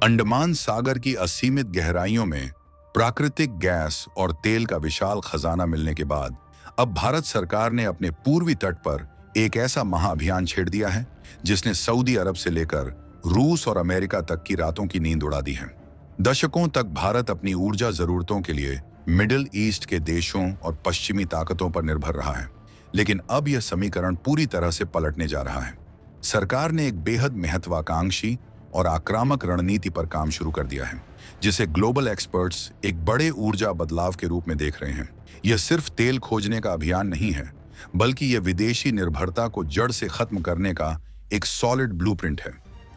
अंडमान सागर की असीमित गहराइयों में प्राकृतिक गैस और तेल का विशाल खजाना मिलने के बाद अब भारत सरकार ने अपने पूर्वी तट पर एक ऐसा महाअभियान छेड़ दिया है जिसने सऊदी अरब से लेकर रूस और अमेरिका तक की रातों की नींद उड़ा दी है। दशकों तक भारत अपनी ऊर्जा जरूरतों के लिए मिडिल ईस्ट के देशों और पश्चिमी ताकतों पर निर्भर रहा है, लेकिन अब यह समीकरण पूरी तरह से पलटने जा रहा है। सरकार ने एक बेहद महत्वाकांक्षी और आक्रामक रणनीति पर काम शुरू कर दिया है, जिसे ग्लोबल एक्सपर्ट्स एक बड़े ऊर्जा बदलाव के रूप में देख रहे हैं। यह सिर्फ तेल खोजने का अभियान नहीं है, बल्कि यह विदेशी निर्भरता को जड़ से खत्म करने का एक सॉलिड ब्लूप्रिंट है।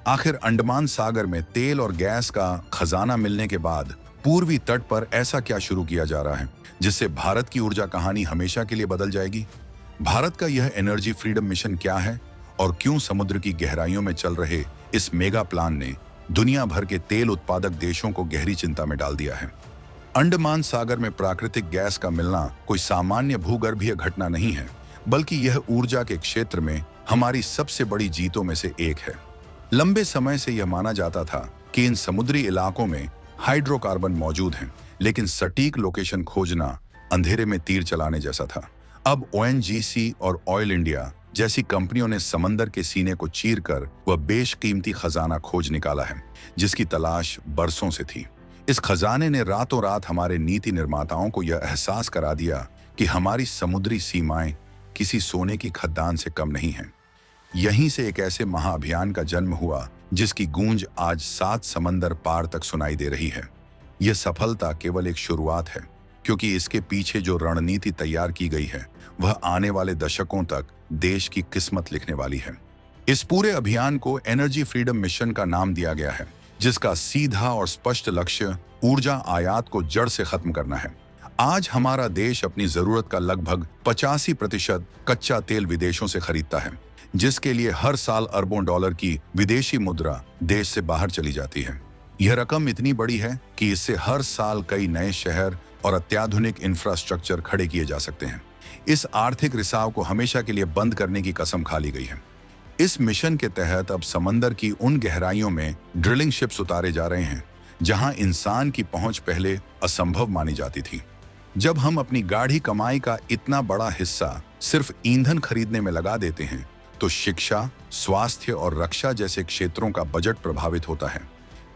आखिर अंडमान सागर में तेल और गैस का खजाना मिलने के बाद पूर्वी तट पर ऐसा क्या शुरू किया जा रहा है जिससे भारत की ऊर्जा कहानी हमेशा के लिए बदल जाएगी? भारत का यह एनर्जी फ्रीडम मिशन क्या है और क्यों समुद्र की गहराइयों में चल रहे इस मेगा प्लान ने दुनिया भर के तेल उत्पादक देशों को गहरी चिंता में डाल दिया है? अंडमान सागर में प्राकृतिक गैस का मिलना कोई सामान्य भूगर्भीय घटना नहीं है, बल्कि यह ऊर्जा के क्षेत्र में हमारी सबसे बड़ी जीतों में से एक है। लंबे समय से यह माना जाता था कि इन समुद्री इलाकों में हाइड्रोकार्बन मौजूद हैं, लेकिन सटीक लोकेशन खोजना अंधेरे में तीर चलाने जैसा था। अब ओएनजीसी और ऑयल इंडिया जैसी कंपनियों ने समंदर के सीने को चीरकर वह बेशकीमती खजाना खोज निकाला है, जिसकी तलाश बरसों से थी। इस खजाने ने रातों रात हमारे नीति निर्माताओं को यह एहसास करा दिया कि हमारी समुद्री सीमाएं किसी सोने की खदान से कम नहीं हैं। यहीं से एक ऐसे महाअभियान का जन्म हुआ जिसकी गूंज आज 7 समंदर पार तक सुनाई दे रही है। यह सफलता केवल एक शुरुआत है, क्योंकि इसके पीछे जो रणनीति तैयार की गई है वह आने वाले दशकों तक देश की किस्मत लिखने वाली है। इस पूरे अभियान को एनर्जी फ्रीडम मिशन का नाम दिया गया है, जिसका सीधा और स्पष्ट लक्ष्य ऊर्जा आयात को जड़ से खत्म करना है। आज हमारा देश अपनी जरूरत का लगभग 85% कच्चा तेल विदेशों से खरीदता है, जिसके लिए हर साल अरबों डॉलर की विदेशी मुद्रा देश से बाहर चली जाती है। यह रकम इतनी बड़ी है कि इससे हर साल कई नए शहर और अत्याधुनिक इंफ्रास्ट्रक्चर खड़े किए जा सकते हैं। इस आर्थिक रिसाव को हमेशा के लिए बंद करने की कसम खा ली गई है। इस मिशन के तहत अब समंदर की उन गहराइयों में ड्रिलिंग शिप्स उतारे जा रहे हैं जहां इंसान की पहुंच पहले असंभव मानी जाती थी। जब हम अपनी गाढ़ी कमाई का इतना बड़ा हिस्सा सिर्फ ईंधन खरीदने में लगा देते हैं, तो शिक्षा, स्वास्थ्य और रक्षा जैसे क्षेत्रों का बजट प्रभावित होता है।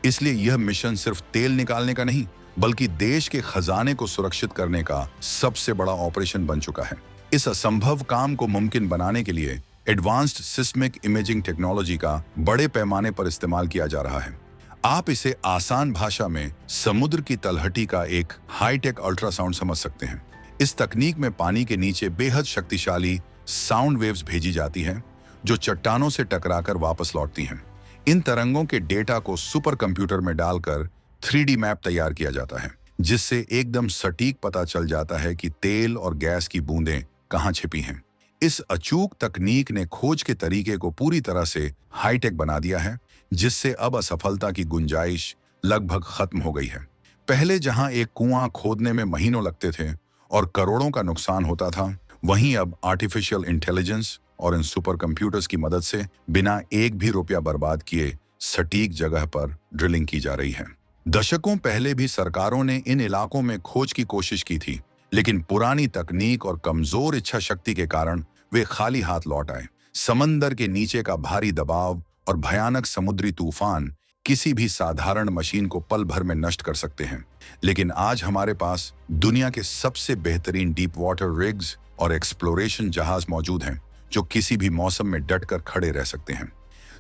इसलिए यह मिशन सिर्फ तेल निकालने का नहीं, बल्कि देश के खजाने को सुरक्षित करने का सबसे बड़ा ऑपरेशन बन चुका है। इस असंभव काम को मुमकिन बनाने के लिए एडवांस्ड सिस्मिक इमेजिंग टेक्नोलॉजी का बड़े पैमाने पर इस्तेमाल किया जा रहा है। आप इसे आसान भाषा में समुद्र की तलहटी का एक हाईटेक अल्ट्रासाउंड समझ सकते हैं। इस तकनीक में पानी के नीचे बेहद शक्तिशाली साउंड वेव्स भेजी जाती हैं, जो चट्टानों से टकराकर वापस लौटती हैं। इन तरंगों के डेटा को सुपर कंप्यूटर में डालकर 3D मैप तैयार किया जाता है, जिससे एकदम सटीक पता चल जाता है कि तेल और गैस की बूंदें कहां छिपी हैं। इस अचूक तकनीक ने खोज के तरीके को पूरी तरह से हाईटेक बना दिया है, जिससे अब असफलता की गुंजाइश लगभग खत्म हो गई है। पहले जहां एक कुआं खोदने में महीनों लगते थे और करोड़ों का नुकसान होता था, वहीं अब आर्टिफिशियल इंटेलिजेंस और इन सुपर कंप्यूटर्स की मदद से बिना एक भी रुपया बर्बाद किए सटीक जगह पर ड्रिलिंग की जा रही है। दशकों पहले भी सरकारों ने इन इलाकों में खोज की कोशिश की थी, लेकिन पुरानी तकनीक और कमजोर इच्छा शक्ति के कारण वे खाली हाथ लौट आए। समंदर के नीचे का भारी दबाव और भयानक समुद्री तूफान किसी भी साधारण मशीन को पल भर में नष्ट कर सकते हैं, लेकिन आज हमारे पास दुनिया के सबसे बेहतरीन डीप वाटर रिग्स और एक्सप्लोरेशन जहाज मौजूद हैं, जो किसी भी मौसम में डटकर खड़े रह सकते हैं।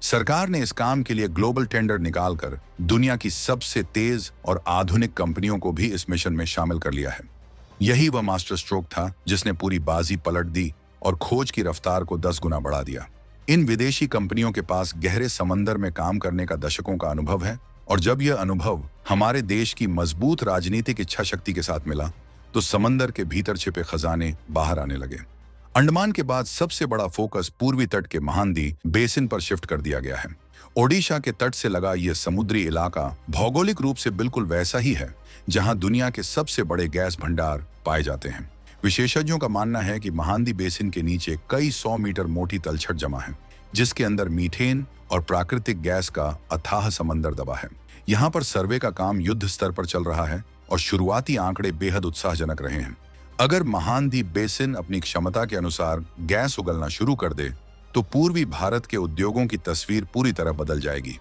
सरकार ने इस काम के लिए ग्लोबल टेंडर निकालकर दुनिया की सबसे तेज और आधुनिक कंपनियों को भी इस मिशन में शामिल कर लिया है। यही वह मास्टर स्ट्रोक था जिसने पूरी बाजी पलट दी और खोज की रफ्तार को 10 गुना बढ़ा दिया। इन विदेशी कंपनियों के पास गहरे समंदर में काम करने का दशकों का अनुभव है, और जब यह अनुभव हमारे देश की मजबूत राजनीतिक इच्छा शक्ति के साथ मिला, तो समंदर के भीतर छिपे खजाने बाहर आने लगे। अंडमान के बाद सबसे बड़ा फोकस पूर्वी तट के महानदी बेसिन पर शिफ्ट कर दिया गया है। ओडिशा के तट से लगा यह समुद्री इलाका भौगोलिक रूप से बिल्कुल वैसा ही है जहां दुनिया के सबसे बड़े गैस भंडार पाए जाते हैं। विशेषज्ञों का मानना है कि महानदी बेसिन के नीचे कई 100 मीटर मोटी तलछट जमा है, जिसके अंदर मीथेन और प्राकृतिक गैस का अथाह समंदर दबा है। यहाँ पर सर्वे का काम युद्ध स्तर पर चल रहा है और शुरुआती आंकड़े बेहद उत्साहजनक रहे हैं। अगर महानदी बेसिन अपनी क्षमता के अनुसार गैस उगलना शुरू कर दे तो पूर्वी भारत के उद्योगों की तस्वीर पूरी तरह बदल जाएगी।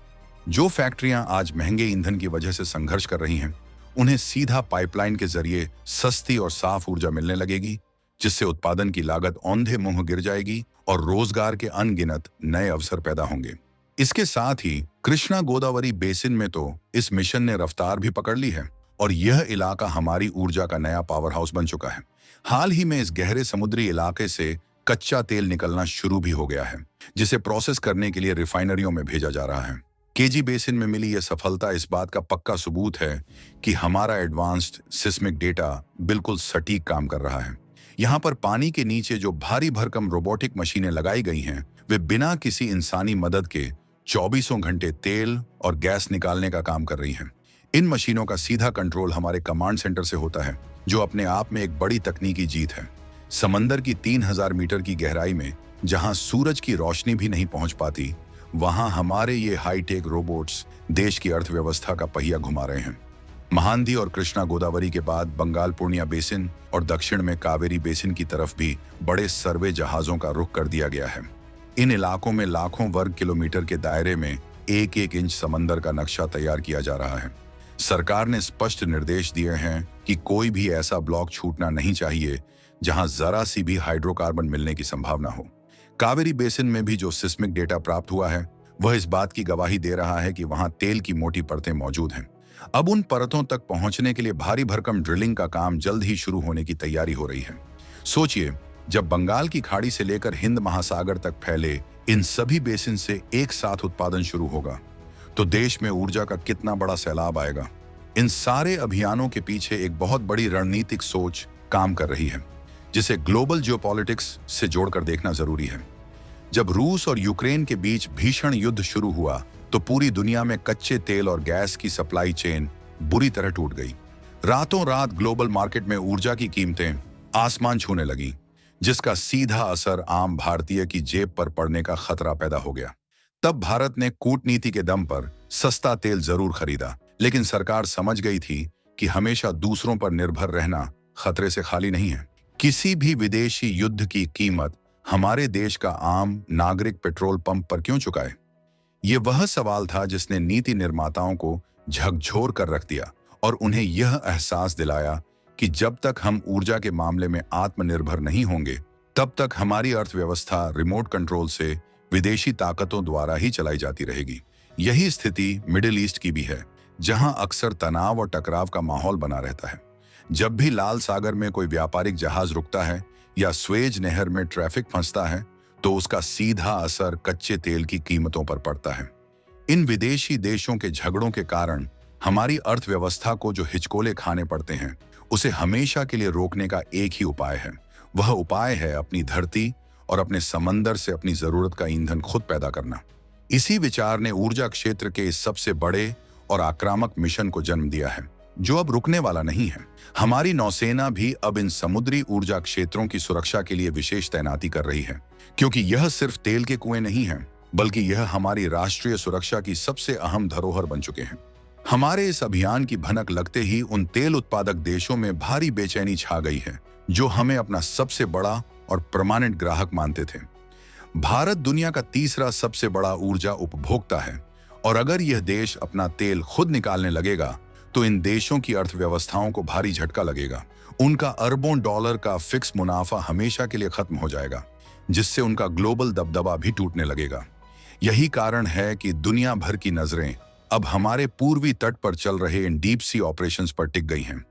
जो फैक्ट्रियां आज महंगे ईंधन की वजह से संघर्ष कर रही हैं, उन्हें सीधा पाइपलाइन के जरिए सस्ती और साफ ऊर्जा मिलने लगेगी, जिससे उत्पादन की लागत औंधे मुंह गिर जाएगी और रोजगार के अनगिनत नए अवसर पैदा होंगे। इसके साथ ही कृष्णा गोदावरी बेसिन में तो इस मिशन ने रफ्तार भी पकड़ ली है और यह इलाका हमारी ऊर्जा का नया पावर हाउस बन चुका है। हाल ही में इस गहरे समुद्री इलाके से कच्चा तेल निकलना शुरू भी हो गया है, जिसे प्रोसेस करने के लिए रिफाइनरियों में भेजा जा रहा है। केजी बेसिन में मिली यह सफलता इस बात का पक्का सबूत है कि हमारा एडवांस्ड सिस्मिक डेटा बिल्कुल सटीक काम कर रहा है। यहाँ पर पानी के नीचे जो भारी भरकम रोबोटिक मशीनें लगाई गई हैं, वे बिना किसी इंसानी मदद के 24 घंटे तेल और गैस निकालने का काम कर रही हैं। इन मशीनों का सीधा कंट्रोल हमारे कमांड सेंटर से होता है, जो अपने आप में एक बड़ी तकनीकी जीत है। समंदर की 3000 मीटर की गहराई में जहां सूरज की रोशनी भी नहीं पहुंच पाती, वहां हमारे ये हाईटेक रोबोट्स देश की अर्थव्यवस्था का पहिया घुमा रहे हैं। महानदी और कृष्णा गोदावरी के बाद बंगाल पूर्णिया बेसिन और दक्षिण में कावेरी बेसिन की तरफ भी बड़े सर्वे जहाजों का रुख कर दिया गया है। इन इलाकों में लाखों वर्ग किलोमीटर के दायरे में एक एक इंच समंदर का नक्शा तैयार किया जा रहा है। सरकार ने स्पष्ट निर्देश दिए हैं कि कोई भी ऐसा ब्लॉक छूटना नहीं चाहिए जहां जरा सी भी हाइड्रोकार्बन मिलने की संभावना हो। कावेरी बेसिन में भी जो सिस्मिक डेटा प्राप्त हुआ है, वह इस बात की गवाही दे रहा है कि वहां तेल की मोटी परतें मौजूद हैं। अब उन परतों तक पहुंचने के लिए भारी भरकम ड्रिलिंग का काम जल्द ही शुरू होने की तैयारी हो रही है। सोचिए, जब बंगाल की खाड़ी से लेकर हिंद महासागर तक फैले इन सभी बेसिन से एक साथ उत्पादन शुरू होगा, तो देश में ऊर्जा का कितना बड़ा सैलाब आएगा। इन सारे अभियानों के पीछे एक बहुत बड़ी रणनीतिक सोच काम कर रही है, जिसे ग्लोबल जियोपॉलिटिक्स से जोड़कर देखना जरूरी है। जब रूस और यूक्रेन के बीच भीषण युद्ध शुरू हुआ, तो पूरी दुनिया में कच्चे तेल और गैस की सप्लाई चेन बुरी तरह टूट गई। रातों रात ग्लोबल मार्केट में ऊर्जा की कीमतें आसमान छूने लगीं, जिसका सीधा असर आम भारतीय की जेब पर पड़ने का खतरा पैदा हो गया। तब भारत ने कूटनीति के दम पर सस्ता तेल जरूर खरीदा, लेकिन सरकार समझ गई थी कि हमेशा दूसरों पर निर्भर रहना खतरे से खाली नहीं है। किसी भी विदेशी युद्ध की कीमत हमारे देश का आम नागरिक पेट्रोल पंप पर क्यों चुकाए? ये वह सवाल था जिसने नीति निर्माताओं को झकझोर कर रख दिया और उन्हें यह एहसास दिलाया कि जब तक हम ऊर्जा के मामले में आत्मनिर्भर नहीं होंगे, तब तक हमारी अर्थव्यवस्था रिमोट कंट्रोल से विदेशी ताकतों द्वारा ही चलाई जाती रहेगी। यही स्थिति मिडिल ईस्ट की भी है, जहां अक्सर तनाव और टकराव का माहौल बना रहता है। जब भी लाल सागर में कोई व्यापारिक जहाज रुकता है या स्वेज नहर में ट्रैफिक फंसता है, तो उसका सीधा असर कच्चे तेल की कीमतों पर पड़ता है। इन विदेशी देशों के झगड़ों के कारण हमारी अर्थव्यवस्था को जो हिचकोले खाने पड़ते हैं, उसे हमेशा के लिए रोकने का एक ही उपाय है। वह उपाय है अपनी धरती और अपने समंदर से अपनी जरूरत का ईंधन खुद पैदा करना। इसी विचार ने ऊर्जा क्षेत्र के इस सबसे बड़े और आक्रामक मिशन को जन्म दिया है, जो अब रुकने वाला नहीं है। हमारी नौसेना भी अब इन समुद्री ऊर्जा क्षेत्रों की सुरक्षा के लिए विशेष तैनाती कर रही है, क्योंकि यह सिर्फ तेल के कुएं नहीं हैं, बल्कि यह हमारी राष्ट्रीय सुरक्षा की सबसे अहम धरोहर बन चुके हैं। हमारे इस अभियान की भनक लगते ही उन तेल उत्पादक देशों में भारी बेचैनी छा गई है, जो हमें अपना सबसे बड़ा और परमानेंट ग्राहक मानते थे। भारत दुनिया का तीसरा सबसे बड़ा ऊर्जा उपभोक्ता है, और अगर यह देश अपना तेल खुद निकालने लगेगा, तो इन देशों की अर्थव्यवस्थाओं को भारी झटका लगेगा। उनका अरबों डॉलर का फिक्स मुनाफा हमेशा के लिए खत्म हो जाएगा, जिससे उनका ग्लोबल दबदबा भी टूटने लगेगा। यही कारण है कि दुनिया भर की नजरें अब हमारे पूर्वी तट पर चल रहे इन डीप सी ऑपरेशंस पर टिक गई हैं।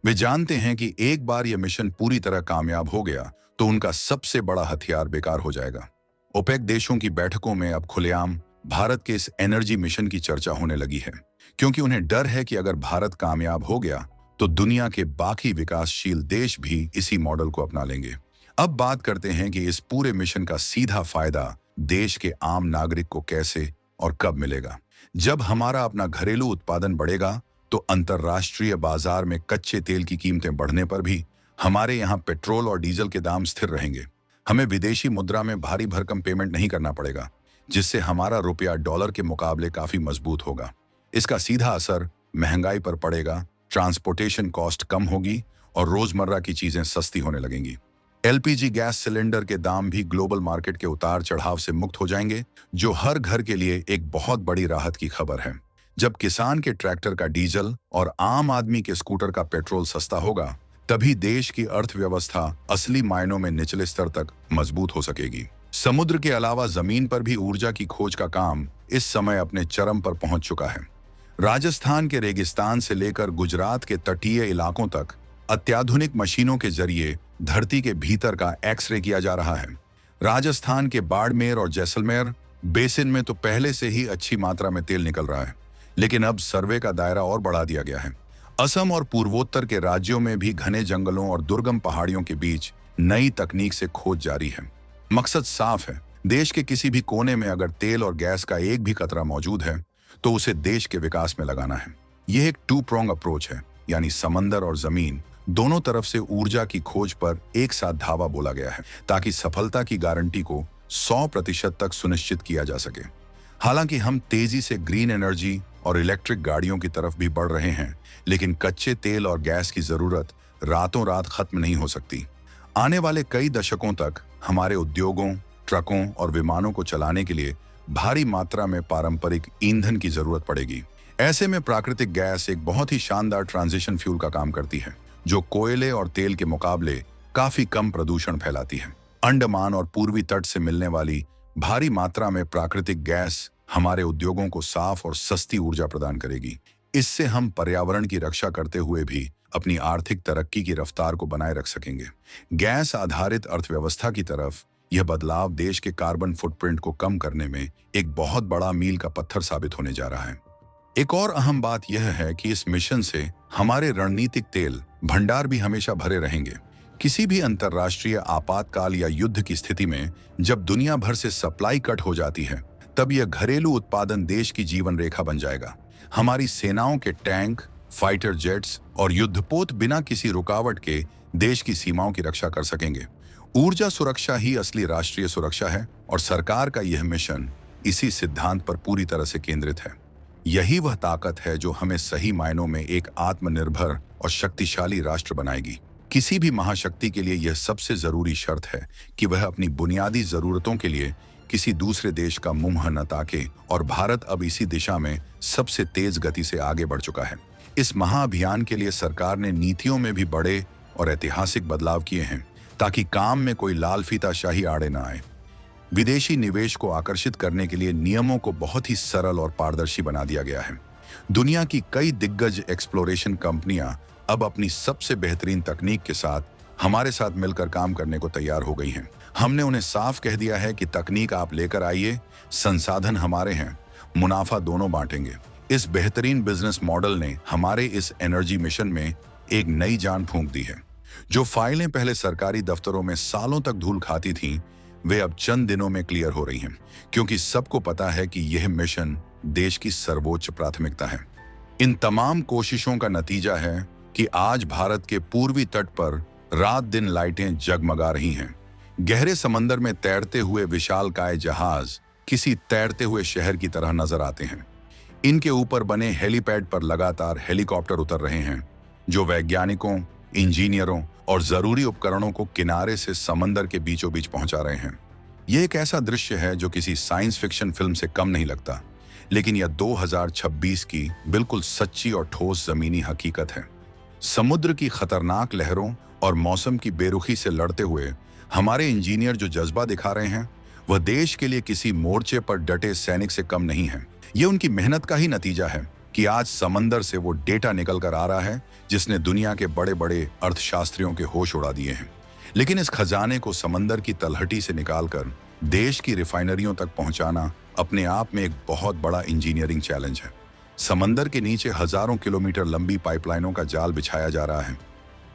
वे जानते हैं कि एक बार यह मिशन पूरी तरह कामयाब हो गया, तो उनका सबसे बड़ा हथियार बेकार हो जाएगा। ओपेक देशों की बैठकों में अब खुलेआम भारत के इस एनर्जी मिशन की चर्चा होने लगी है, क्योंकि उन्हें डर है कि अगर भारत कामयाब हो गया, तो दुनिया के बाकी विकासशील देश भी इसी मॉडल को अपना लेंगे। अब बात करते हैं कि इस पूरे मिशन का सीधा फायदा देश के आम नागरिक को कैसे और कब मिलेगा। जब हमारा अपना घरेलू उत्पादन बढ़ेगा, तो अंतर्राष्ट्रीय बाजार में कच्चे तेल की कीमतें बढ़ने पर भी हमारे यहाँ पेट्रोल और डीजल के दाम स्थिर रहेंगे। हमें विदेशी मुद्रा में भारी भरकम पेमेंट नहीं करना पड़ेगा, जिससे हमारा रुपया डॉलर के मुकाबले काफी मजबूत होगा। इसका सीधा असर महंगाई पर पड़ेगा, ट्रांसपोर्टेशन कॉस्ट कम होगी और रोजमर्रा की चीजें सस्ती होने लगेंगी। एलपीजी गैस सिलेंडर के दाम भी ग्लोबल मार्केट के उतार चढ़ाव से मुक्त हो जाएंगे, जो हर घर के लिए एक बहुत बड़ी राहत की खबर है। जब किसान के ट्रैक्टर का डीजल और आम आदमी के स्कूटर का पेट्रोल सस्ता होगा, तभी देश की अर्थव्यवस्था असली मायनों में निचले स्तर तक मजबूत हो सकेगी। समुद्र के अलावा जमीन पर भी ऊर्जा की खोज का काम इस समय अपने चरम पर पहुंच चुका है। राजस्थान के रेगिस्तान से लेकर गुजरात के तटीय इलाकों तक अत्याधुनिक मशीनों के जरिए धरती के भीतर का एक्सरे किया जा रहा है। राजस्थान के बाड़मेर और जैसलमेर बेसिन में तो पहले से ही अच्छी मात्रा में तेल निकल रहा है, लेकिन अब सर्वे का दायरा और बढ़ा दिया गया है। असम और पूर्वोत्तर के राज्यों में भी घने जंगलों और दुर्गम पहाड़ियों के बीच नई तकनीक से खोज जारी है। मकसद साफ है, देश के किसी भी कोने में अगर तेल और गैस का एक भी कतरा मौजूद है तो उसे देश के विकास में लगाना है। यह एक टू प्रोंग अप्रोच है, यानी समंदर और जमीन दोनों तरफ से ऊर्जा की खोज पर एक साथ धावा बोला गया है, ताकि सफलता की गारंटी को 100% तक सुनिश्चित किया जा सके। हालांकि हम तेजी से ग्रीन एनर्जी और इलेक्ट्रिक गाड़ियों की तरफ भी बढ़ रहे हैं, लेकिन कच्चे तेल और गैस की जरूरत रातों रात खत्म नहीं हो सकती। आने वाले कई दशकों तक हमारे उद्योगों, ट्रकों और विमानों को चलाने के लिए भारी मात्रा में पारंपरिक ईंधन की जरूरत पड़ेगी। ऐसे में प्राकृतिक गैस एक बहुत ही शानदार ट्रांजिशन फ्यूल का काम करती है, जो कोयले और तेल के मुकाबले काफी कम प्रदूषण फैलाती है। अंडमान और पूर्वी तट से मिलने वाली भारी मात्रा में प्राकृतिक गैस हमारे उद्योगों को साफ और सस्ती ऊर्जा प्रदान करेगी। इससे हम पर्यावरण की रक्षा करते हुए भी अपनी आर्थिक तरक्की की रफ्तार को बनाए रख सकेंगे। गैस आधारित अर्थव्यवस्था की तरफ यह बदलाव देश के कार्बन फुटप्रिंट को कम करने में एक बहुत बड़ा मील का पत्थर साबित होने जा रहा है। एक और अहम बात यह है कि इस मिशन से हमारे रणनीतिक तेल भंडार भी हमेशा भरे रहेंगे। किसी भी अंतर्राष्ट्रीय आपातकाल या युद्ध की स्थिति में जब दुनिया भर से सप्लाई कट हो जाती है, तब यह घरेलू उत्पादन देश की जीवन रेखा बन जाएगा। हमारी सेनाओं के टैंक, फाइटर जेट्स और युद्धपोत बिना किसी रुकावट के देश की सीमाओं की रक्षा कर सकेंगे। ऊर्जा सुरक्षा ही असली राष्ट्रीय सुरक्षा है और सरकार का यह मिशन इसी सिद्धांत पर पूरी तरह से केंद्रित है। यही वह ताकत है जो हमें सही मायनों में एक आत्मनिर्भर और शक्तिशाली राष्ट्र बनाएगी। किसी भी महाशक्ति के लिए यह सबसे जरूरी शर्त है कि वह अपनी बुनियादी जरूरतों के लिए किसी दूसरे देश का मुंह न ताके, और भारत अब इसी दिशा में सबसे तेज गति से आगे बढ़ चुका है। इस महाअभियान के लिए सरकार ने नीतियों में भी बड़े और ऐतिहासिक बदलाव किए हैं, ताकि काम में कोई लाल फीताशाही आड़े न आए। विदेशी निवेश को आकर्षित करने के लिए नियमों को बहुत ही सरल और पारदर्शी बना दिया गया है। दुनिया की कई दिग्गज एक्सप्लोरेशन कंपनियां अब अपनी सबसे बेहतरीन तकनीक के साथ हमारे साथ मिलकर काम करने को तैयार हो गई हैं। हमने उन्हें साफ कह दिया है कि तकनीक आप लेकर आइए, संसाधन हमारे हैं, मुनाफा दोनों बांटेंगे। इस बेहतरीन बिजनेस मॉडल ने हमारे इस एनर्जी मिशन में एक नई जान फूंक दी है। जो फाइलें पहले सरकारी दफ्तरों में सालों तक धूल खाती थीं, वे अब चंद दिनों में क्लियर हो रही हैं, क्योंकि सबको पता है कि यह मिशन देश की सर्वोच्च प्राथमिकता है। इन तमाम कोशिशों का नतीजा है कि आज भारत के पूर्वी तट पर रात दिन लाइटें जगमगा रही हैं। गहरे समंदर में तैरते हुए विशालकाय जहाज किसी तैरते हुए शहर की तरह नजर आते हैं। इनके ऊपर बने हेलीपैड पर लगातार हेलीकॉप्टर उतर रहे हैं, जो वैज्ञानिकों, इंजीनियरों और जरूरी उपकरणों को किनारे से समंदर के बीचों बीच पहुंचा रहे हैं। यह एक ऐसा दृश्य है जो किसी साइंस फिक्शन फिल्म से कम नहीं लगता, लेकिन यह 2026 की बिल्कुल सच्ची और ठोस जमीनी हकीकत है। समुद्र की खतरनाक लहरों और मौसम की बेरुखी से लड़ते हुए हमारे इंजीनियर जो जज्बा दिखा रहे हैं, वह देश के लिए किसी मोर्चे पर डटे सैनिक से कम नहीं है। यह उनकी मेहनत का ही नतीजा है कि आज समंदर से वो डेटा निकल कर आ रहा है जिसने दुनिया के बड़े बड़े अर्थशास्त्रियों के होश उड़ा दिए हैं। लेकिन इस खजाने को समंदर की तलहटी से निकालकर देश की रिफाइनरियों तक पहुंचाना अपने आप में एक बहुत बड़ा इंजीनियरिंग चैलेंज है। समंदर के नीचे हजारों किलोमीटर लंबी पाइपलाइनों का जाल बिछाया जा रहा है।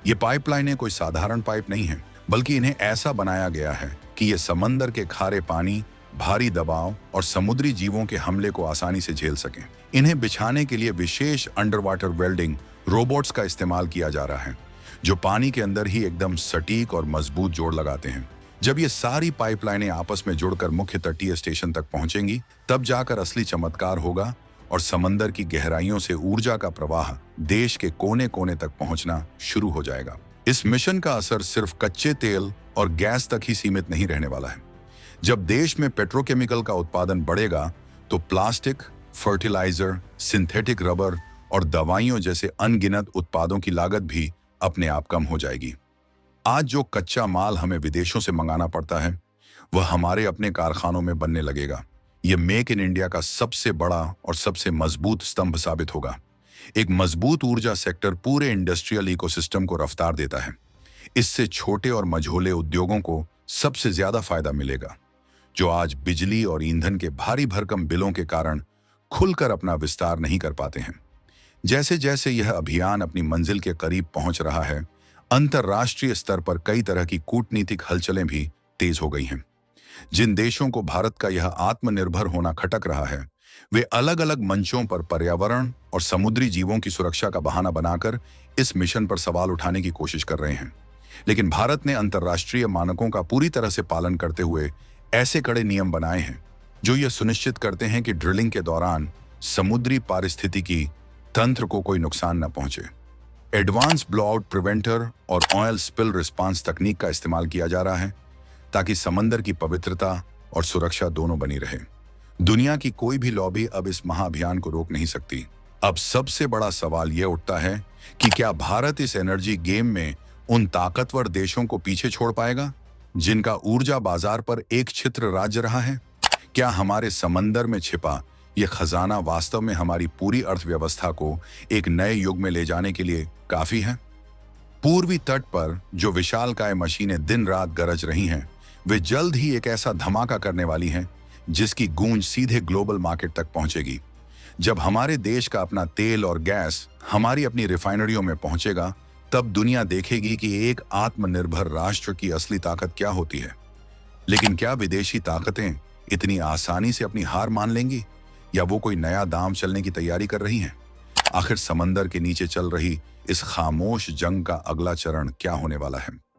ये पाइपलाइनें कोई साधारण पाइप नहीं है, बल्कि इन्हें ऐसा बनाया गया है कि ये समंदर के खारे पानी, भारी दबाव और समुद्री जीवों के हमले को आसानी से झेल सकें। इन्हें बिछाने के लिए विशेष अंडर वाटर वेल्डिंग रोबोट्स का इस्तेमाल किया जा रहा है, जो पानी के अंदर ही एकदम सटीक और मजबूत जोड़ लगाते हैं। जब ये सारी पाइपलाइनें आपस में जुड़कर मुख्य तटीय स्टेशन तक पहुंचेंगी, तब जाकर असली चमत्कार होगा और समंदर की गहराइयों से ऊर्जा का प्रवाह देश के कोने कोने तक पहुंचना शुरू हो जाएगा। इस मिशन का असर सिर्फ कच्चे तेल और गैस तक ही सीमित नहीं रहने वाला है। जब देश में पेट्रोकेमिकल का उत्पादन बढ़ेगा तो प्लास्टिक, फर्टिलाइजर, सिंथेटिक रबर और दवाइयों जैसे अनगिनत उत्पादों की लागत भी अपने आप कम हो जाएगी। आज जो कच्चा माल हमें विदेशों से मंगाना पड़ता है वह हमारे अपने कारखानों में बनने लगेगा। यह मेक इन इंडिया का सबसे बड़ा और सबसे मजबूत स्तंभ साबित होगा। एक मजबूत ऊर्जा सेक्टर पूरे इंडस्ट्रियल इकोसिस्टम को रफ्तार देता है। इससे छोटे और मझोले उद्योगों को सबसे ज्यादा फायदा मिलेगा, जो आज बिजली और ईंधन के भारी भरकम बिलों के कारण खुलकर अपना विस्तार नहीं कर पाते हैं। जैसे जैसे यह अभियान अपनी मंजिल के करीब पहुंच रहा है, अंतर्राष्ट्रीय स्तर पर कई तरह की कूटनीतिक हलचलें भी तेज हो गई हैं। जिन देशों को भारत का यह आत्मनिर्भर होना खटक रहा है, वे अलग अलग मंचों पर पर्यावरण और समुद्री जीवों की सुरक्षा का बहाना बनाकर इस मिशन पर सवाल उठाने की कोशिश कर रहे हैं। लेकिन भारत ने अंतर्राष्ट्रीय मानकों का पूरी तरह से पालन करते हुए ऐसे कड़े नियम बनाए हैं जो यह सुनिश्चित करते हैं कि ड्रिलिंग के दौरान समुद्री पारिस्थितिकी तंत्र को कोई नुकसान न पहुंचे। एडवांस ब्लोआउट प्रिवेंटर और ऑयल स्पिल रिस्पांस तकनीक का इस्तेमाल किया जा रहा है ताकि समंदर की पवित्रता और सुरक्षा दोनों बनी रहे। दुनिया की कोई भी लॉबी अब इस महाअभियान को रोक नहीं सकती। अब सबसे बड़ा सवाल यह उठता है कि क्या भारत इस एनर्जी गेम में उन ताकतवर देशों को पीछे छोड़ पाएगा जिनका ऊर्जा बाजार पर एक छित्र राज्य रहा है? क्या हमारे समंदर में छिपा यह खजाना वास्तव में हमारी पूरी अर्थव्यवस्था को एक नए युग में ले जाने के लिए काफी है? पूर्वी तट पर जो विशालकाय मशीनें दिन रात गरज रही हैं, वे जल्द ही एक ऐसा धमाका करने वाली हैं जिसकी गूंज सीधे ग्लोबल मार्केट तक पहुंचेगी। जब हमारे देश का अपना तेल और गैस हमारी अपनी रिफाइनरियों में पहुंचेगा, तब दुनिया देखेगी कि एक आत्मनिर्भर राष्ट्र की असली ताकत क्या होती है। लेकिन क्या विदेशी ताकतें इतनी आसानी से अपनी हार मान लेंगी, या वो कोई नया दांव चलने की तैयारी कर रही हैं? आखिर समंदर के नीचे चल रही इस खामोश जंग का अगला चरण क्या होने वाला है?